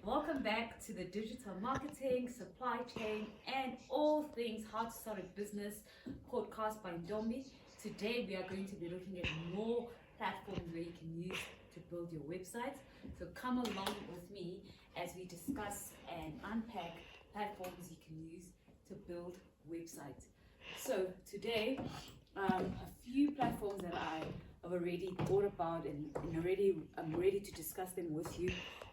welcome back to the digital marketing, supply chain, and all things how to start a business podcast by Ndombi. Today we are going to be looking at more platforms where you can use to build your website. So come along with me as we discuss and unpack platforms you can use to build websites. So today, a few platforms that I have already thought about and I'm ready to discuss them with you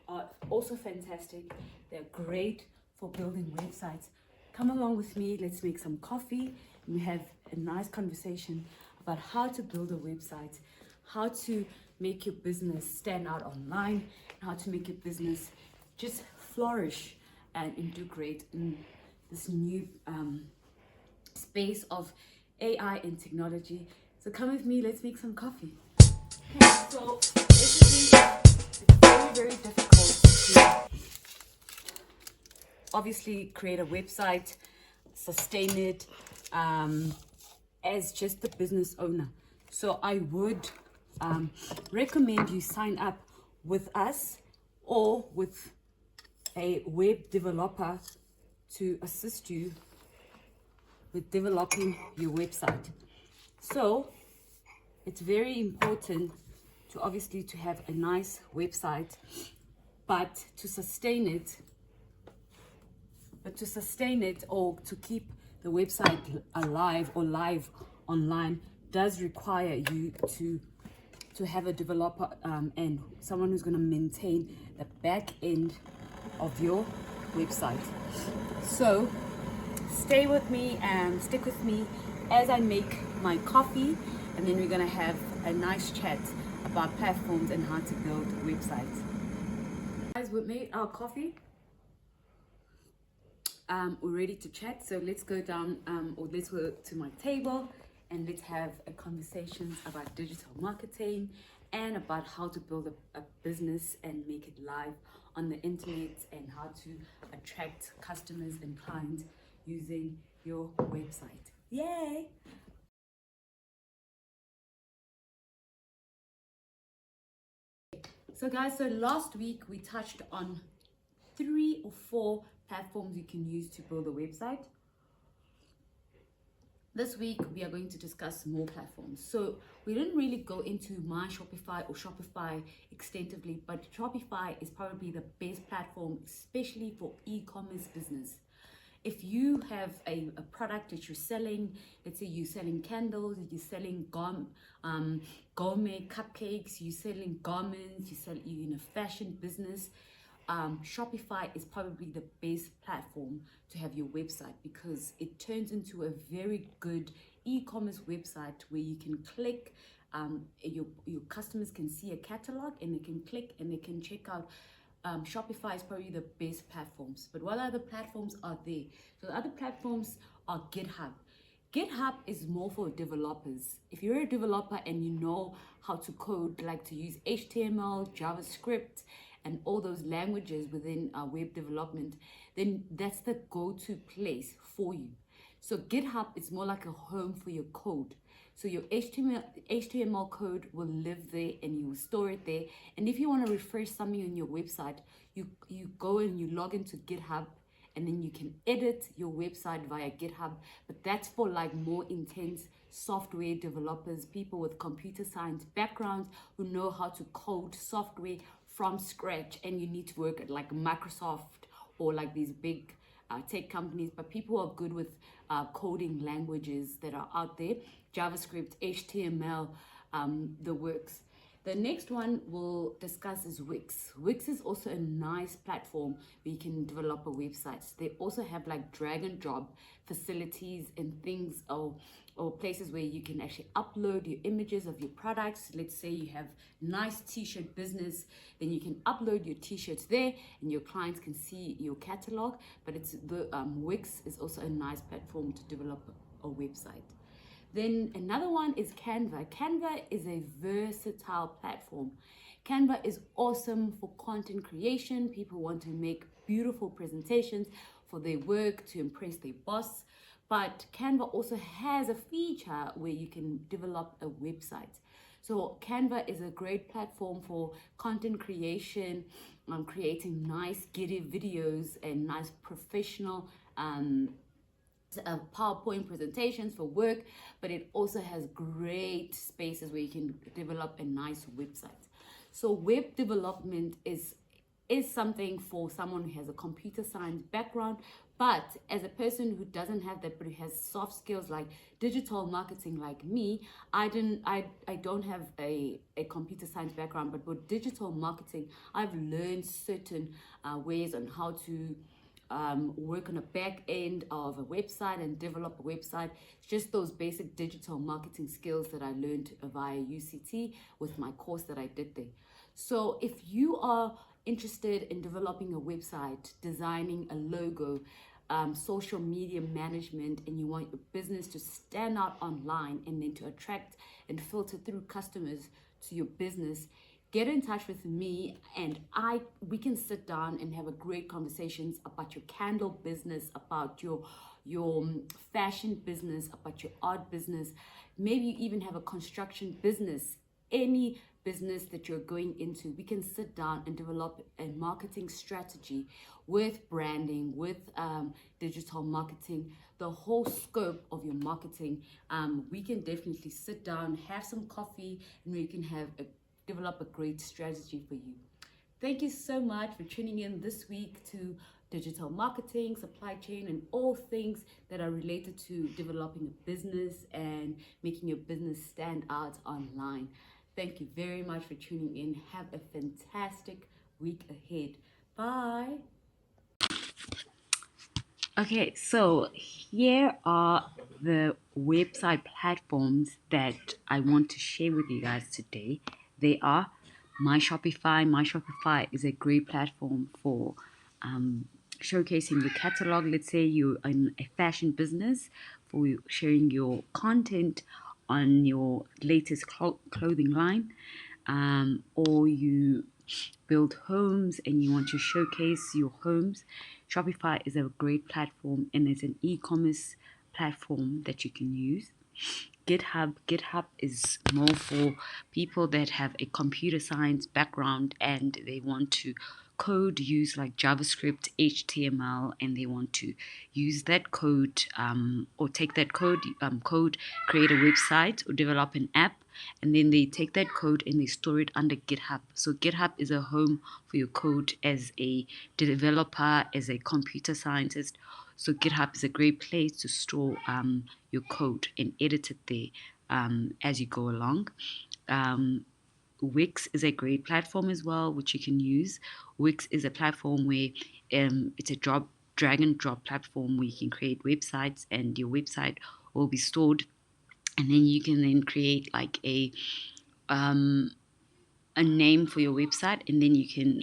are also fantastic. They're great for building websites. Come along with me, let's make some coffee and we have a nice conversation about how to build a website, how to make your business stand out online, and how to make your business just flourish and do great in this new space of AI and technology. So come with me, let's make some coffee. Okay, so basically, it's very difficult to obviously create a website, sustain it as just the business owner. So I would recommend you sign up with us or with a web developer to assist you with developing your website. So it's very important to obviously to have a nice website, but to sustain it or to keep the website alive or live online does require you to have a developer and someone who's going to maintain the back end of your website. So stay with me and stick with me as I make my coffee, and then we're going to have a nice chat about platforms and how to build websites. Guys, we made our coffee. We're ready to chat, so let's go down or let's go to my table and let's have a conversation about digital marketing and about how to build a business and make it live on the internet and how to attract customers and clients using your website. Yay! So guys, so last week we touched on 3 or 4 platforms you can use to build a website. This week we are going to discuss more platforms. So we didn't really go into My Shopify or Shopify extensively, but Shopify is probably the best platform, especially for e-commerce business. If you have a product that you're selling, let's say you're selling candles, you're selling gourmet cupcakes, you're selling garments, you're in a fashion business, Shopify is probably the best platform to have your website because it turns into a very good e-commerce website where you can click, your customers can see a catalog and they can click and they can check out. Shopify is probably the best platforms. But what other platforms are there? So the other platforms are GitHub. GitHub is more for developers. If you're a developer and you know how to code, like to use HTML, JavaScript, and all those languages within web development, then that's the go-to place for you. So GitHub is more like a home for your code. So your HTML code will live there and you will store it there. And if you want to refresh something on your website, you go and you log into GitHub and then you can edit your website via GitHub. But that's for like more intense software developers, people with computer science backgrounds who know how to code software from scratch, and you need to work at like Microsoft or like these big tech companies, but people are good with coding languages that are out there, JavaScript, HTML, the works. The next one we'll discuss is Wix. Wix is also a nice platform where you can develop a website. They also have like drag and drop facilities and things or places where you can actually upload your images of your products. Let's say you have nice t-shirt business, then you can upload your t-shirts there and your clients can see your catalog. But it's the Wix is also a nice platform to develop a website. Then another one is Canva. Canva is a versatile platform. Canva is awesome for content creation. People want to make beautiful presentations for their work to impress their boss. but Canva also has a feature where you can develop a website. So Canva is a great platform for content creation, creating nice giddy videos and nice professional PowerPoint presentations for work, but it also has great spaces where you can develop a nice website. So web development is something for someone who has a computer science background, but as a person who doesn't have that but who has soft skills like digital marketing like me, I don't have a computer science background, but with digital marketing I've learned certain ways on how to work on a back end of a website and develop a website. It's just those basic digital marketing skills that I learned via UCT with my course that I did there. So if you are interested in developing a website, designing a logo, social media management, and you want your business to stand out online and then to attract and filter through customers to your business, get in touch with me and we can sit down and have a great conversations about your candle business, about your fashion business, about your art business. Maybe you even have a construction business. Any business that you're going into, we can sit down and develop a marketing strategy with branding, with digital marketing, the whole scope of your marketing. We can definitely sit down, have some coffee, and we can develop a great strategy for you. Thank you so much for tuning in this week to digital marketing, supply chain, and all things that are related to developing a business and making your business stand out online. Thank you very much for tuning in. Have a fantastic week ahead. Bye. Okay, so here are the website platforms that I want to share with you guys today. They are My Shopify. My Shopify is a great platform for showcasing your catalog. Let's say you're in a fashion business, for sharing your content on your latest clothing line, or you build homes and you want to showcase your homes. Shopify is a great platform and it's an e-commerce platform that you can use. GitHub is more for people that have a computer science background and they want to code, use like JavaScript, HTML, and they want to use that code or take that code, create a website or develop an app, and then they take that code and they store it under GitHub. So GitHub is a home for your code as a developer, as a computer scientist. So GitHub is a great place to store your code and edit it there as you go along. Wix is a great platform as well, which you can use. Wix is a platform where it's a drag and drop platform where you can create websites and your website will be stored, and then you can then create like a name for your website, and then you can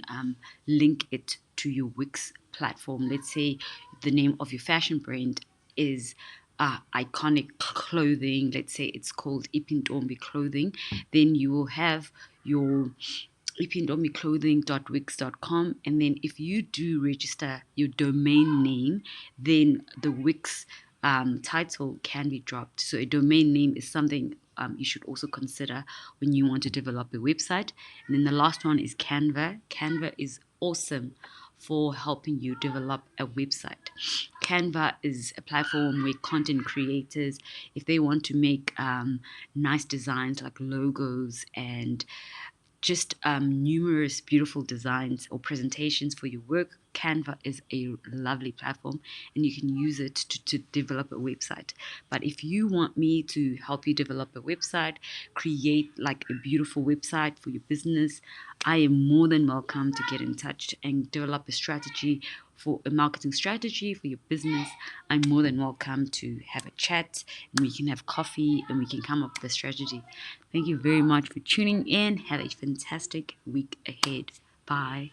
link it to your Wix platform. Let's say the name of your fashion brand is Iconic Clothing. Let's say it's called Ipindombi Clothing. Then you will have your ipindombiclothing.wix.com, and then if you do register your domain name, then the Wix title can be dropped. So a domain name is something you should also consider when you want to develop a website. And then the last one is Canva. Canva is awesome for helping you develop a website. Canva is a platform where content creators, if they want to make nice designs like logos and just numerous beautiful designs or presentations for your work, Canva is a lovely platform and you can use it to develop a website. But if you want me to help you develop a website, create like a beautiful website for your business, I am more than welcome to get in touch and develop a strategy for a marketing strategy for your business. I'm more than welcome to have a chat and we can have coffee and we can come up with a strategy. Thank you very much for tuning in. Have a fantastic week ahead. Bye.